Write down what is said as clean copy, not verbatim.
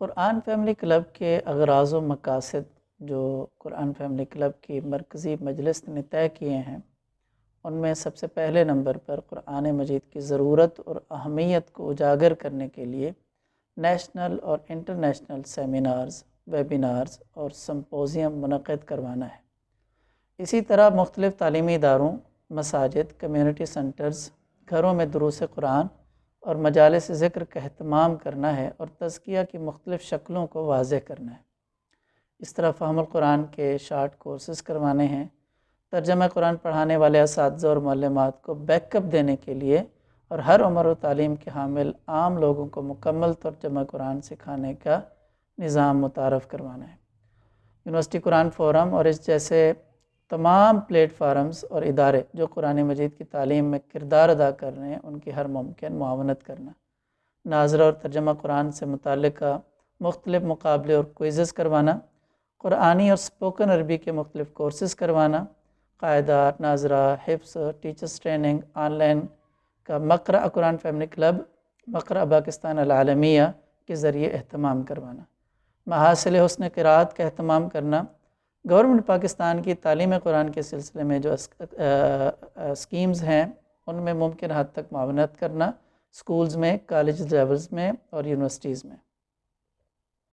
قرآن family club کے اغراض و مقاصد جو قرآن فیملی کلب کی مرکزی مجلس نے طے کیے ہیں، ان میں سب سے پہلے نمبر پر قرآن مجید کی ضرورت اور اہمیت کو اجاگر کرنے کے لیے نیشنل اور انٹرنیشنل سیمینارز، ویبینارز اور سمپوزیم منعقد کروانا ہے۔ اسی طرح مختلف تعلیمی اداروں، مساجد، کمیونٹی سنٹرز، گھروں میں دروس قرآن اور مجالس ذکر کا اہتمام کرنا ہے اور تزکیہ کی مختلف شکلوں کو واضح کرنا ہے۔ اس طرح فہم القرآن کے شارٹ کورسز کروانے ہیں۔ ترجمہ قرآن پڑھانے والے اساتذہ اور معلمات کو بیک اپ دینے کے لیے اور ہر عمر و تعلیم کے حامل عام لوگوں کو مکمل ترجمہ قرآن سکھانے کا نظام متعارف کروانا ہے۔ یونیورسٹی قرآن فورم اور اس جیسے تمام پلیٹ فارمز اور ادارے جو قرآن مجید کی تعلیم میں کردار ادا کر رہے ہیں، ان کی ہر ممکن معاونت کرنا، ناظرہ اور ترجمہ قرآن سے متعلقہ مختلف مقابلے اور کوئزز کروانا، قرآنی اور سپوکن عربی کے مختلف کورسز کروانا، قاعدات، ناظرہ، حفظ، ٹیچرز ٹریننگ، آن لائن کا مقرأ قرآن فیملی کلب، مقرأ پاکستان العالمیہ کے ذریعے اہتمام کروانا، محاصل حسن قرأت کا اہتمام کرنا، گورنمنٹ پاکستان کی تعلیم قرآن کے سلسلے میں جو اسکیمز ہیں ان میں ممکن حد تک معاونت کرنا، سکولز میں، کالج لیولز میں اور یونیورسٹیز میں۔